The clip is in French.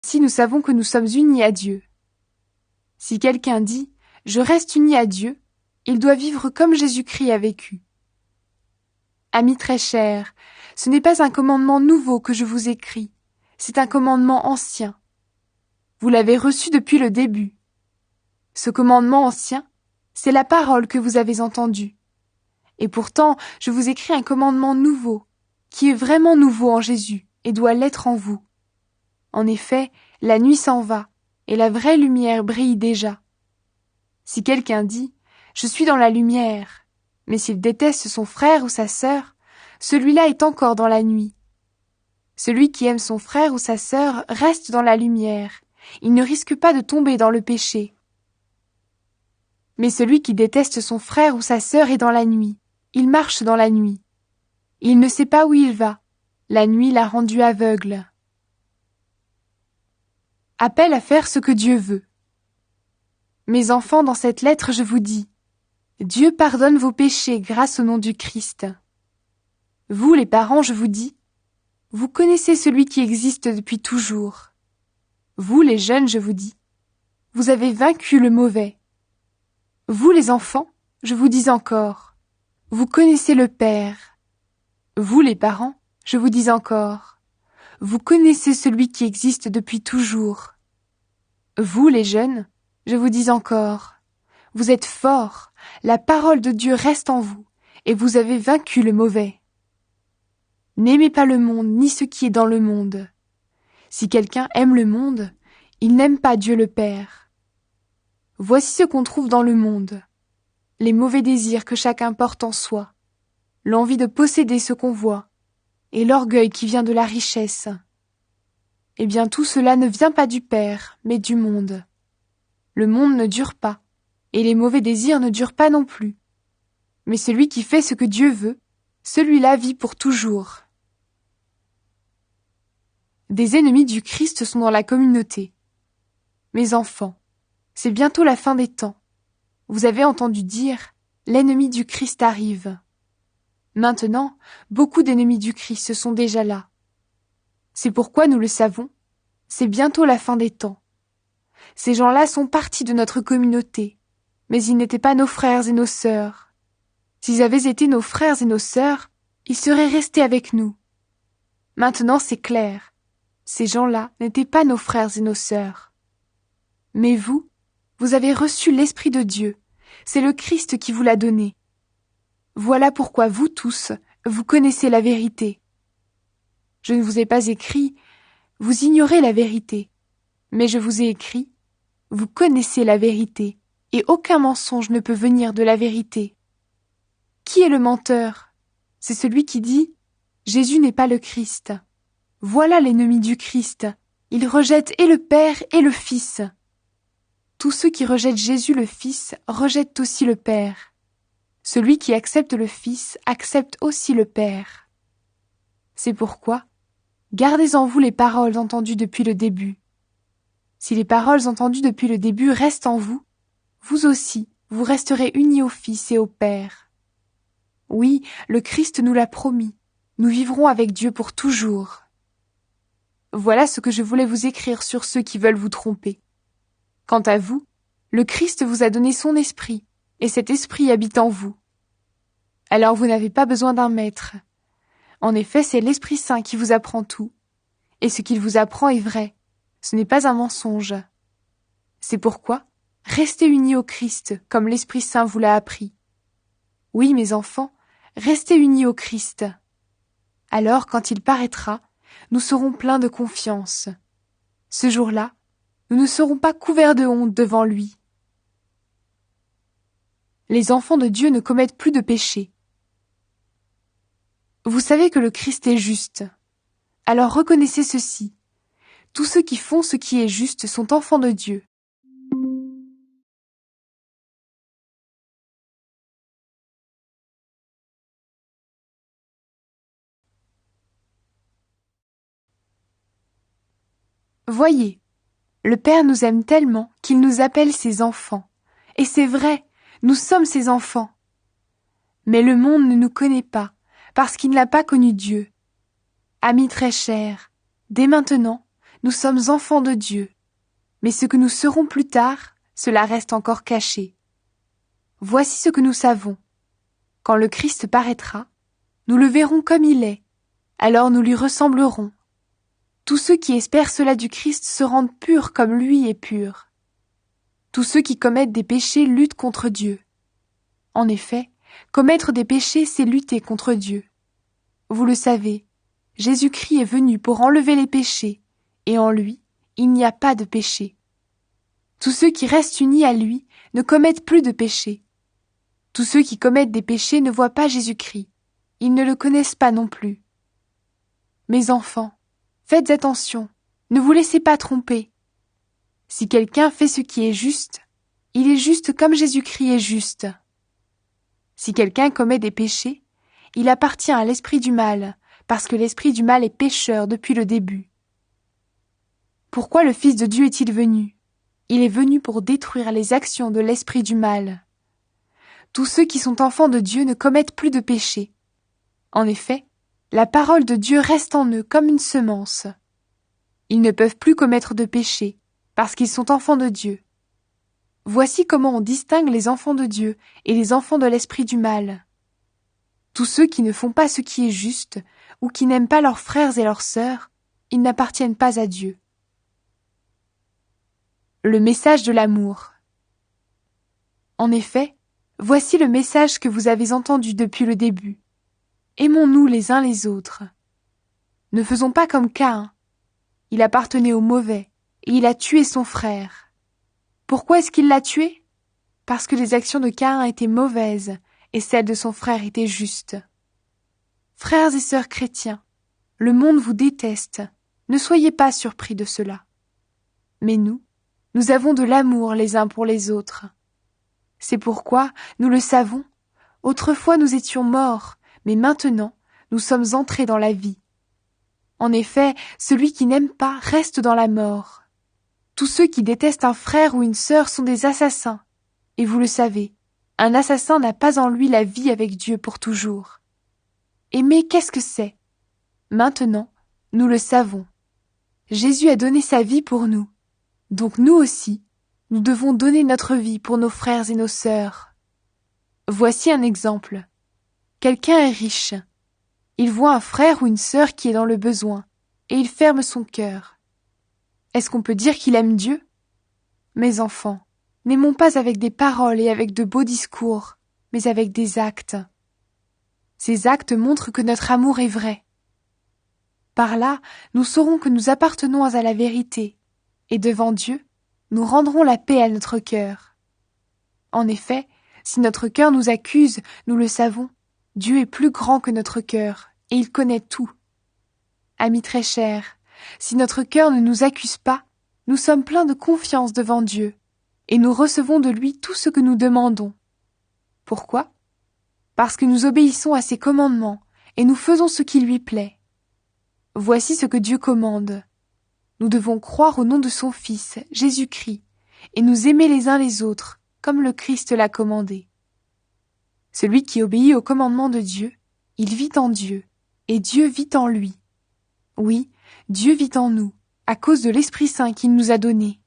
Si nous savons que nous sommes unis à Dieu. Si quelqu'un dit « Je reste uni à Dieu », il doit vivre comme Jésus-Christ a vécu. Amis très chers, ce n'est pas un commandement nouveau que je vous écris, c'est un commandement ancien. Vous l'avez reçu depuis le début. Ce commandement ancien, c'est la parole que vous avez entendue. Et pourtant, je vous écris un commandement nouveau, qui est vraiment nouveau en Jésus et doit l'être en vous. En effet, la nuit s'en va, et la vraie lumière brille déjà. Si quelqu'un dit « Je suis dans la lumière », mais s'il déteste son frère ou sa sœur, celui-là est encore dans la nuit. Celui qui aime son frère ou sa sœur reste dans la lumière, il ne risque pas de tomber dans le péché. Mais celui qui déteste son frère ou sa sœur est dans la nuit, il marche dans la nuit. Il ne sait pas où il va, la nuit l'a rendu aveugle. Appel à faire ce que Dieu veut. Mes enfants, dans cette lettre, je vous dis, Dieu pardonne vos péchés grâce au nom du Christ. Vous, les parents, je vous dis, vous connaissez celui qui existe depuis toujours. Vous, les jeunes, je vous dis, vous avez vaincu le mauvais. Vous, les enfants, je vous dis encore, vous connaissez le Père. Vous, les parents, je vous dis encore, vous connaissez celui qui existe depuis toujours. Vous, les jeunes, je vous dis encore, vous êtes forts, la parole de Dieu reste en vous, et vous avez vaincu le mauvais. N'aimez pas le monde, ni ce qui est dans le monde. Si quelqu'un aime le monde, il n'aime pas Dieu le Père. Voici ce qu'on trouve dans le monde. Les mauvais désirs que chacun porte en soi, l'envie de posséder ce qu'on voit, et l'orgueil qui vient de la richesse. Eh bien, tout cela ne vient pas du Père, mais du monde. Le monde ne dure pas, et les mauvais désirs ne durent pas non plus. Mais celui qui fait ce que Dieu veut, celui-là vit pour toujours. Des ennemis du Christ sont dans la communauté. Mes enfants, c'est bientôt la fin des temps. Vous avez entendu dire « L'ennemi du Christ arrive ». Maintenant, beaucoup d'ennemis du Christ sont déjà là. C'est pourquoi nous le savons, c'est bientôt la fin des temps. Ces gens-là sont partis de notre communauté, mais ils n'étaient pas nos frères et nos sœurs. S'ils avaient été nos frères et nos sœurs, ils seraient restés avec nous. Maintenant c'est clair, ces gens-là n'étaient pas nos frères et nos sœurs. Mais vous, vous avez reçu l'Esprit de Dieu, c'est le Christ qui vous l'a donné. Voilà pourquoi vous tous, vous connaissez la vérité. Je ne vous ai pas écrit, vous ignorez la vérité, mais je vous ai écrit, vous connaissez la vérité, et aucun mensonge ne peut venir de la vérité. Qui est le menteur? C'est celui qui dit « Jésus n'est pas le Christ ». Voilà l'ennemi du Christ, il rejette et le Père et le Fils. Tous ceux qui rejettent Jésus le Fils rejettent aussi le Père. Celui qui accepte le Fils accepte aussi le Père. C'est pourquoi, gardez en vous les paroles entendues depuis le début. Si les paroles entendues depuis le début restent en vous, vous aussi, vous resterez unis au Fils et au Père. Oui, le Christ nous l'a promis, nous vivrons avec Dieu pour toujours. Voilà ce que je voulais vous écrire sur ceux qui veulent vous tromper. Quant à vous, le Christ vous a donné son esprit, et cet esprit habite en vous. Alors vous n'avez pas besoin d'un maître. En effet, c'est l'Esprit Saint qui vous apprend tout, et ce qu'il vous apprend est vrai, ce n'est pas un mensonge. C'est pourquoi, restez unis au Christ, comme l'Esprit Saint vous l'a appris. Oui, mes enfants, restez unis au Christ. Alors, quand il paraîtra, nous serons pleins de confiance. Ce jour-là, nous ne serons pas couverts de honte devant lui. Les enfants de Dieu ne commettent plus de péché. Vous savez que le Christ est juste. Alors reconnaissez ceci. Tous ceux qui font ce qui est juste sont enfants de Dieu. Voyez, le Père nous aime tellement qu'il nous appelle ses enfants. Et c'est vrai, nous sommes ses enfants. Mais le monde ne nous connaît pas, parce qu'il n'a pas connu Dieu. Amis très chers, dès maintenant, nous sommes enfants de Dieu, mais ce que nous serons plus tard, cela reste encore caché. Voici ce que nous savons. Quand le Christ paraîtra, nous le verrons comme il est, alors nous lui ressemblerons. Tous ceux qui espèrent cela du Christ se rendent purs comme lui est pur. Tous ceux qui commettent des péchés luttent contre Dieu. En effet, commettre des péchés, c'est lutter contre Dieu. Vous le savez, Jésus-Christ est venu pour enlever les péchés, et en lui, il n'y a pas de péché. Tous ceux qui restent unis à lui ne commettent plus de péchés. Tous ceux qui commettent des péchés ne voient pas Jésus-Christ. Ils ne le connaissent pas non plus. Mes enfants, faites attention, ne vous laissez pas tromper. Si quelqu'un fait ce qui est juste, il est juste comme Jésus-Christ est juste. Si quelqu'un commet des péchés, il appartient à l'esprit du mal, parce que l'esprit du mal est pécheur depuis le début. Pourquoi le Fils de Dieu est-il venu ? Il est venu pour détruire les actions de l'esprit du mal. Tous ceux qui sont enfants de Dieu ne commettent plus de péché. En effet, la parole de Dieu reste en eux comme une semence. Ils ne peuvent plus commettre de péché, parce qu'ils sont enfants de Dieu. Voici comment on distingue les enfants de Dieu et les enfants de l'esprit du mal. Tous ceux qui ne font pas ce qui est juste, ou qui n'aiment pas leurs frères et leurs sœurs, ils n'appartiennent pas à Dieu. Le message de l'amour. En effet, voici le message que vous avez entendu depuis le début. Aimons-nous les uns les autres. Ne faisons pas comme Caïn. Il appartenait au mauvais, et il a tué son frère. Pourquoi est-ce qu'il l'a tué ? Parce que les actions de Caïn étaient mauvaises, et celles de son frère étaient justes. Frères et sœurs chrétiens, le monde vous déteste, ne soyez pas surpris de cela. Mais nous avons de l'amour les uns pour les autres. C'est pourquoi, nous le savons, autrefois nous étions morts, mais maintenant nous sommes entrés dans la vie. En effet, celui qui n'aime pas reste dans la mort. Tous ceux qui détestent un frère ou une sœur sont des assassins. Et vous le savez, un assassin n'a pas en lui la vie avec Dieu pour toujours. Aimer, qu'est-ce que c'est ? Maintenant, nous le savons. Jésus a donné sa vie pour nous. Donc nous aussi, nous devons donner notre vie pour nos frères et nos sœurs. Voici un exemple. Quelqu'un est riche. Il voit un frère ou une sœur qui est dans le besoin, et il ferme son cœur. Est-ce qu'on peut dire qu'il aime Dieu ? Mes enfants, n'aimons pas avec des paroles et avec de beaux discours, mais avec des actes. Ces actes montrent que notre amour est vrai. Par là, nous saurons que nous appartenons à la vérité, et devant Dieu, nous rendrons la paix à notre cœur. En effet, si notre cœur nous accuse, nous le savons, Dieu est plus grand que notre cœur, et il connaît tout. Amis très chers, si notre cœur ne nous accuse pas, nous sommes pleins de confiance devant Dieu, et nous recevons de lui tout ce que nous demandons. Pourquoi ? Parce que nous obéissons à ses commandements, et nous faisons ce qui lui plaît. Voici ce que Dieu commande. Nous devons croire au nom de son Fils, Jésus-Christ, et nous aimer les uns les autres, comme le Christ l'a commandé. Celui qui obéit au commandement de Dieu, il vit en Dieu, et Dieu vit en lui. Oui, Dieu vit en nous, à cause de l'Esprit Saint qu'il nous a donné.